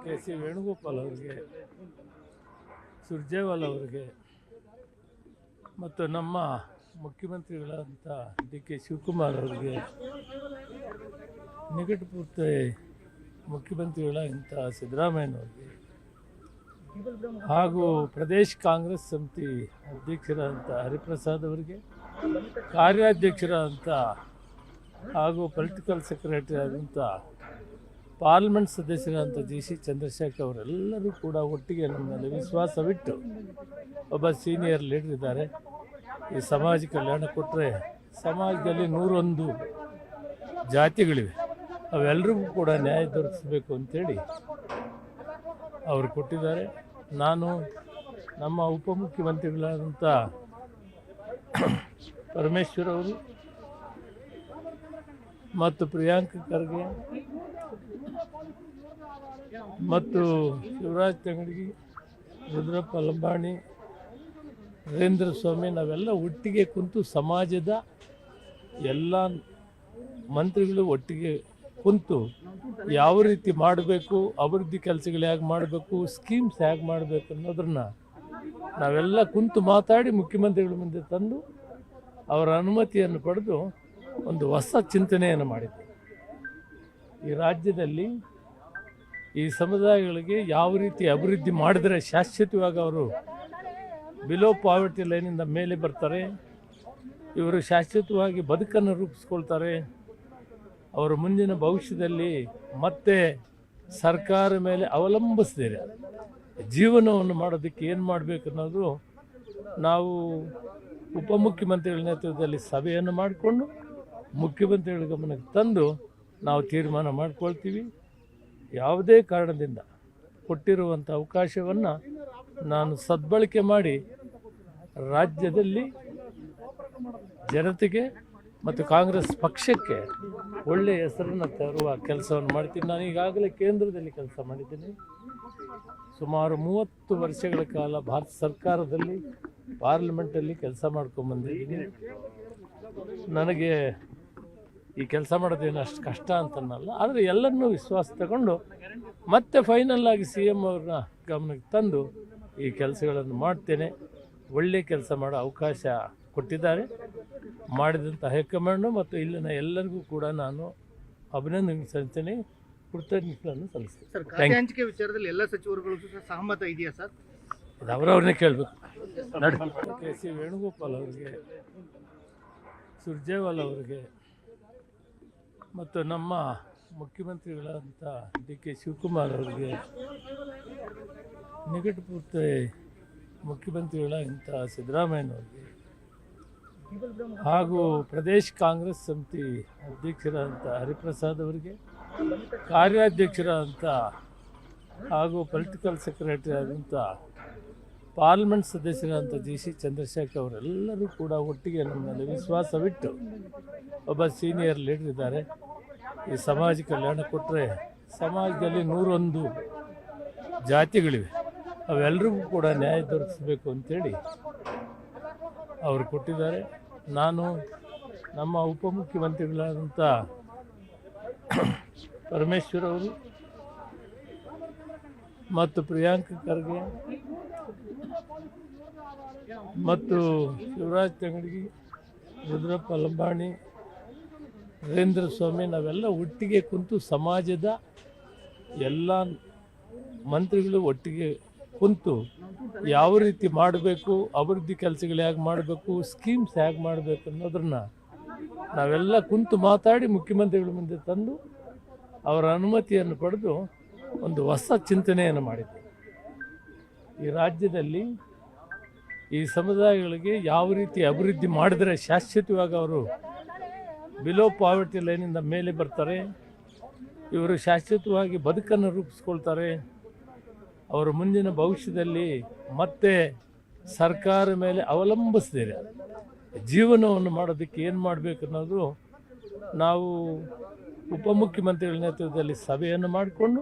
KC. Venugopal ಅವರಿಗೆ, ಸುರ್ಜೇವಾಲ್ ಅವರಿಗೆ ಮತ್ತು ನಮ್ಮ ಮುಖ್ಯಮಂತ್ರಿಗಳಾದಂಥ ಡಿ.ಕೆ. ಶಿವಕುಮಾರ್ ಅವರಿಗೆ, ನಿಕಟಪೂರ್ತಿ ಮುಖ್ಯಮಂತ್ರಿಗಳಾದಂಥ ಸಿದ್ದರಾಮಯ್ಯನವರಿಗೆ ಹಾಗೂ ಪ್ರದೇಶ್ ಕಾಂಗ್ರೆಸ್ ಸಮಿತಿ ಅಧ್ಯಕ್ಷರಾದಂಥ ಹರಿಪ್ರಸಾದ್ ಅವರಿಗೆ, ಕಾರ್ಯಾಧ್ಯಕ್ಷರಾದಂಥ ಹಾಗೂ ಪೊಲಿಟಿಕಲ್ ಸೆಕ್ರೆಟರಿ ಆದಂಥ ಪಾರ್ಲಿಮೆಂಟ್ ಸದಸ್ಯರಾದಂಥ ಜಿ.ಸಿ. ಚಂದ್ರಶೇಖರ್ ಅವರೆಲ್ಲರೂ ಕೂಡ ಒಟ್ಟಿಗೆ ನಮ್ಮ ಮೇಲೆ ವಿಶ್ವಾಸವಿಟ್ಟು ಒಬ್ಬ ಸೀನಿಯರ್ ಲೀಡರ್ ಇದ್ದಾರೆ. ಈ ಸಮಾಜ ಕಲ್ಯಾಣ ಕೊಟ್ಟರೆ ಸಮಾಜದಲ್ಲಿ 101 ಜಾತಿಗಳಿವೆ, ಅವೆಲ್ಲರಿಗೂ ಕೂಡ ನ್ಯಾಯ ದೊರಕಿಸಬೇಕು ಅಂತೇಳಿ ಅವರು ಕೊಟ್ಟಿದ್ದಾರೆ. ನಾನು ನಮ್ಮ ಉಪಮುಖ್ಯಮಂತ್ರಿಗಳಾದಂಥ ಪರಮೇಶ್ವರ್ ಅವರು ಮತ್ತು ಪ್ರಿಯಾಂಕ್ ಖರ್ಗೆ ಮತ್ತು ಶಿವರಾಜ್ ತಂಗಡಗಿ, ರುದ್ರಪ್ಪ ಲಂಬಾಣಿ, ನರೇಂದ್ರ ಸ್ವಾಮಿ ನಾವೆಲ್ಲ ಒಟ್ಟಿಗೆ ಕುಂತು ಸಮಾಜದ ಎಲ್ಲ ಮಂತ್ರಿಗಳು ಒಟ್ಟಿಗೆ ಕುಂತು ಯಾವ ರೀತಿ ಮಾಡಬೇಕು, ಅಭಿವೃದ್ಧಿ ಕೆಲಸಗಳು ಹೇಗೆ ಮಾಡಬೇಕು, ಸ್ಕೀಮ್ಸ್ ಹೇಗೆ ಮಾಡಬೇಕು ಅನ್ನೋದನ್ನು ನಾವೆಲ್ಲ ಕುಂತು ಮಾತಾಡಿ ಮುಖ್ಯಮಂತ್ರಿಗಳ ಮುಂದೆ ತಂದು ಅವರ ಅನುಮತಿಯನ್ನು ಪಡೆದು ಒಂದು ಹೊಸ ಚಿಂತನೆಯನ್ನು ಮಾಡಿದ್ದೆ. ಈ ರಾಜ್ಯದಲ್ಲಿ ಈ ಸಮುದಾಯಗಳಿಗೆ ಯಾವ ರೀತಿ ಅಭಿವೃದ್ಧಿ ಮಾಡಿದರೆ ಶಾಶ್ವತವಾಗಿ ಅವರು ಬಿಲೋ ಪಾವರ್ಟಿ ಲೈನಿಂದ ಮೇಲೆ ಬರ್ತಾರೆ, ಇವರು ಶಾಶ್ವತವಾಗಿ ಬದುಕನ್ನು ರೂಪಿಸ್ಕೊಳ್ತಾರೆ, ಅವರ ಮುಂದಿನ ಭವಿಷ್ಯದಲ್ಲಿ ಮತ್ತೆ ಸರ್ಕಾರ ಮೇಲೆ ಅವಲಂಬಿಸ್ದಿರ ಜೀವನವನ್ನು ಮಾಡೋದಕ್ಕೆ ಏನು ಮಾಡಬೇಕು ಅನ್ನೋದು ನಾವು ಉಪಮುಖ್ಯಮಂತ್ರಿಗಳ ನೇತೃತ್ವದಲ್ಲಿ ಸಭೆಯನ್ನು ಮಾಡಿಕೊಂಡು ಮುಖ್ಯಮಂತ್ರಿಗಳ ಗಮನಕ್ಕೆ ತಂದು ನಾವು ತೀರ್ಮಾನ ಮಾಡ್ಕೊಳ್ತೀವಿ. ಯಾವುದೇ ಕಾರಣದಿಂದ ಕೊಟ್ಟಿರುವಂಥ ಅವಕಾಶವನ್ನು ನಾನು ಸದ್ಬಳಕೆ ಮಾಡಿ ರಾಜ್ಯದಲ್ಲಿ ಜನತೆಗೆ ಮತ್ತು ಕಾಂಗ್ರೆಸ್ ಪಕ್ಷಕ್ಕೆ ಒಳ್ಳೆಯ ಹೆಸರನ್ನು ತರುವ ಕೆಲಸವನ್ನು ಮಾಡ್ತೀನಿ. ನಾನು ಈಗಾಗಲೇ ಕೇಂದ್ರದಲ್ಲಿ ಕೆಲಸ ಮಾಡಿದ್ದೀನಿ. ಸುಮಾರು 30 ವರ್ಷಗಳ ಕಾಲ ಭಾರತ ಸರ್ಕಾರದಲ್ಲಿ ಪಾರ್ಲಿಮೆಂಟಲ್ಲಿ ಕೆಲಸ ಮಾಡ್ಕೊಂಬಂದಿದ್ದೀನಿ. ನನಗೆ ಈ ಕೆಲಸ ಮಾಡೋದೇನು ಅಷ್ಟು ಕಷ್ಟ ಅಂತನಲ್ಲ, ಆದರೆ ಎಲ್ಲರನ್ನೂ ವಿಶ್ವಾಸ ತಗೊಂಡು ಮತ್ತೆ ಫೈನಲ್ ಆಗಿ CM ಅವ್ರನ್ನ ಗಮನಕ್ಕೆ ತಂದು ಈ ಕೆಲಸಗಳನ್ನು ಮಾಡ್ತೇನೆ. ಒಳ್ಳೆಯ ಕೆಲಸ ಮಾಡೋ ಅವಕಾಶ ಕೊಟ್ಟಿದ್ದಾರೆ. ಮಾಡಿದಂಥ ಹೈಕಮಾಂಡು ಮತ್ತು ಇಲ್ಲಿನ ಎಲ್ಲರಿಗೂ ಕೂಡ ನಾನು ಅಭಿನಂದನೆ ಸಲ್ಲಿಸ್ತೇನೆ, ಕೃತಜ್ಞತೆಗಳನ್ನು ಸಲ್ಲಿಸ್ತೇನೆ. ಸರ್, ಖಾತೆ ಹಂಚಿಕೆ ವಿಚಾರದಲ್ಲಿ ಎಲ್ಲ ಸಚಿವರುಗಳು ಸಹಮತ ಇದೆಯಾ ಸರ್? ಅದು ಅವರವ್ರನ್ನೇ ಕೇಳಬೇಕು. ಕೆ.ಸಿ. ವೇಣುಗೋಪಾಲ್ ಅವರಿಗೆ, ಸುರ್ಜೇವಾಲ್ ಅವರಿಗೆ ಮತ್ತು ನಮ್ಮ ಮುಖ್ಯಮಂತ್ರಿಗಳಾದಂಥ ಡಿ.ಕೆ. ಶಿವಕುಮಾರ್ ಅವರಿಗೆ, ನಿಕಟಪೂರ್ತಿ ಮುಖ್ಯಮಂತ್ರಿಗಳಾದಂಥ ಸಿದ್ದರಾಮಯ್ಯನವರಿಗೆ ಹಾಗೂ ಪ್ರದೇಶ್ ಕಾಂಗ್ರೆಸ್ ಸಮಿತಿ ಅಧ್ಯಕ್ಷರಾದಂಥ ಹರಿಪ್ರಸಾದ್ ಅವರಿಗೆ, ಕಾರ್ಯಾಧ್ಯಕ್ಷರಾದಂಥ ಹಾಗೂ ಪೊಲಿಟಿಕಲ್ ಸೆಕ್ರೆಟರಿ ಆದಂಥ ಪಾರ್ಲಿಮೆಂಟ್ ಸದಸ್ಯರಾದಂಥ ಜಿ.ಸಿ. ಚಂದ್ರಶೇಖರ್ ಅವರೆಲ್ಲರೂ ಕೂಡ ಒಟ್ಟಿಗೆ ನಮ್ಮ ಮೇಲೆ ವಿಶ್ವಾಸವಿಟ್ಟು ಒಬ್ಬ ಸೀನಿಯರ್ ಲೀಡರ್ ಇದ್ದಾರೆ. ಈ ಸಮಾಜ ಕಲ್ಯಾಣ ಕೊಟ್ಟರೆ ಸಮಾಜದಲ್ಲಿ 101 ಜಾತಿಗಳಿವೆ, ಅವೆಲ್ಲರಿಗೂ ಕೂಡ ನ್ಯಾಯ ದೊರಕಿಸಬೇಕು ಅಂತೇಳಿ ಅವರು ಕೊಟ್ಟಿದ್ದಾರೆ. ನಾನು ನಮ್ಮ ಉಪಮುಖ್ಯಮಂತ್ರಿಗಳಾದಂಥ ಪರಮೇಶ್ವರ್ ಅವರು ಮತ್ತು ಪ್ರಿಯಾಂಕ್ ಖರ್ಗೆ ಮತ್ತು ಶಿವರಾಜ್ ತಂಗಡಗಿ, ರುದ್ರಪ್ಪ ಲಂಬಾಣಿ, ನರೇಂದ್ರ ಸ್ವಾಮಿ ನಾವೆಲ್ಲ ಒಟ್ಟಿಗೆ ಕುಂತು ಸಮಾಜದ ಎಲ್ಲ ಮಂತ್ರಿಗಳು ಒಟ್ಟಿಗೆ ಕುಂತು ಯಾವ ರೀತಿ ಮಾಡಬೇಕು, ಅಭಿವೃದ್ಧಿ ಕೆಲಸಗಳು ಹೇಗೆ ಮಾಡಬೇಕು, ಸ್ಕೀಮ್ಸ್ ಹೇಗೆ ಮಾಡಬೇಕು ಅನ್ನೋದನ್ನು ನಾವೆಲ್ಲ ಕುಂತು ಮಾತಾಡಿ ಮುಖ್ಯಮಂತ್ರಿಗಳ ಮುಂದೆ ತಂದು ಅವರ ಅನುಮತಿಯನ್ನು ಪಡೆದು ಒಂದು ಹೊಸ ಚಿಂತನೆಯನ್ನು ಮಾಡಿದ್ದೆ. ಈ ರಾಜ್ಯದಲ್ಲಿ ಈ ಸಮುದಾಯಗಳಿಗೆ ಯಾವ ರೀತಿ ಅಭಿವೃದ್ಧಿ ಮಾಡಿದರೆ ಶಾಶ್ವತವಾಗಿ ಅವರು ಬಿಲೋ ಪಾವರ್ಟಿ ಲೈನಿಂದ ಮೇಲೆ ಬರ್ತಾರೆ, ಇವರು ಶಾಶ್ವತವಾಗಿ ಬದುಕನ್ನು ರೂಪಿಸ್ಕೊಳ್ತಾರೆ, ಅವರ ಮುಂದಿನ ಭವಿಷ್ಯದಲ್ಲಿ ಮತ್ತೆ ಸರ್ಕಾರ ಮೇಲೆ ಅವಲಂಬಿಸ್ದಿರ ಜೀವನವನ್ನು ಮಾಡೋದಕ್ಕೆ ಏನು ಮಾಡಬೇಕು ಅನ್ನೋದು ನಾವು ಉಪಮುಖ್ಯಮಂತ್ರಿಗಳ ನೇತೃತ್ವದಲ್ಲಿ ಸಭೆಯನ್ನು ಮಾಡಿಕೊಂಡು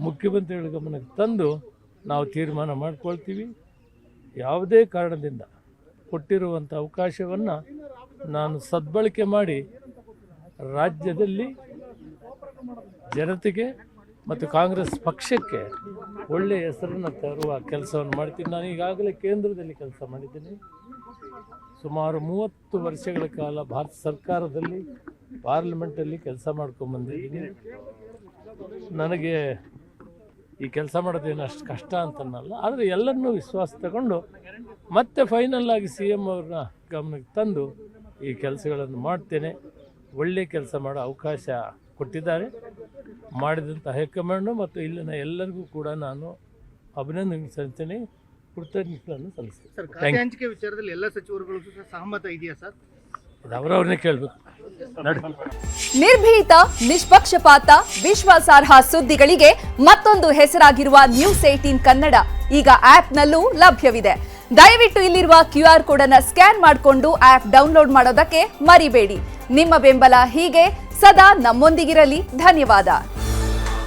ಮುಖ್ಯಮಂತ್ರಿಗಳ ಗಮನಕ್ಕೆ ತಂದು ನಾವು ತೀರ್ಮಾನ ಮಾಡ್ಕೊಳ್ತೀವಿ. ಯಾವುದೇ ಕಾರಣದಿಂದ ಕೊಟ್ಟಿರುವಂಥ ಅವಕಾಶವನ್ನು ನಾನು ಸದ್ಬಳಕೆ ಮಾಡಿ ರಾಜ್ಯದಲ್ಲಿ ಜನತೆಗೆ ಮತ್ತು ಕಾಂಗ್ರೆಸ್ ಪಕ್ಷಕ್ಕೆ ಒಳ್ಳೆಯ ಹೆಸರನ್ನು ತರುವ ಕೆಲಸವನ್ನು ಮಾಡ್ತೀನಿ. ನಾನು ಈಗಾಗಲೇ ಕೇಂದ್ರದಲ್ಲಿ ಕೆಲಸ ಮಾಡಿದ್ದೀನಿ. ಸುಮಾರು 30 ವರ್ಷಗಳ ಕಾಲ ಭಾರತ ಸರ್ಕಾರದಲ್ಲಿ ಪಾರ್ಲಿಮೆಂಟಲ್ಲಿ ಕೆಲಸ ಮಾಡ್ಕೊಂಬಂದಿದ್ದೀನಿ. ನನಗೆ ಈ ಕೆಲಸ ಮಾಡೋದೇನು ಅಷ್ಟು ಕಷ್ಟ ಅಂತನಲ್ಲ, ಆದರೆ ಎಲ್ಲರನ್ನೂ ವಿಶ್ವಾಸ ತಗೊಂಡು ಮತ್ತೆ ಫೈನಲ್ ಆಗಿ CM ಅವ್ರನ್ನ ಗಮನಕ್ಕೆ ತಂದು ಈ ಕೆಲಸಗಳನ್ನು ಮಾಡ್ತೇನೆ. ಒಳ್ಳೆಯ ಕೆಲಸ ಮಾಡೋ ಅವಕಾಶ ಕೊಟ್ಟಿದ್ದಾರೆ. ಮಾಡಿದಂಥ ಹೈಕಮಾಂಡು ಮತ್ತು ಇಲ್ಲಿನ ಎಲ್ಲರಿಗೂ ಕೂಡ ನಾನು ಅಭಿನಂದನೆ ಸಲ್ಲಿಸ್ತೇನೆ, ಕೃತಜ್ಞತೆಗಳನ್ನು ಸಲ್ಲಿಸ್ತೇನೆ. ಸರ್, ಖಾತೆ ಹಂಚಿಕೆ ವಿಚಾರದಲ್ಲಿ ಎಲ್ಲ ಸಚಿವರುಗಳು ಸಹ ಸಹಮತ ಇದೆಯಾ ಸರ್? ಇದು ಅವರವ್ರನ್ನೇ ಕೇಳಬೇಕು. ನಿರ್ಭೀತ, ನಿಷ್ಪಕ್ಷಪಾತ, ವಿಶ್ವಾಸಾರ್ಹ ಸುದ್ದಿಗಳಿಗೆ ಮತ್ತೊಂದು ಹೆಸರಾಗಿರುವ News18 ಕನ್ನಡ ಈಗ ಆಪ್ನಲ್ಲೂ ಲಭ್ಯವಿದೆ. ದಯವಿಟ್ಟು ಇಲ್ಲಿರುವ QR ಕೋಡ್ ಅನ್ನು ಸ್ಕ್ಯಾನ್ ಮಾಡಿಕೊಂಡು ಆಪ್ ಡೌನ್ಲೋಡ್ ಮಾಡೋದಕ್ಕೆ ಮರಿಬೇಡಿ. ನಿಮ್ಮ ಬೆಂಬಲ ಹೀಗೆ ಸದಾ ನಮ್ಮೊಂದಿಗಿರಲಿ. ಧನ್ಯವಾದ.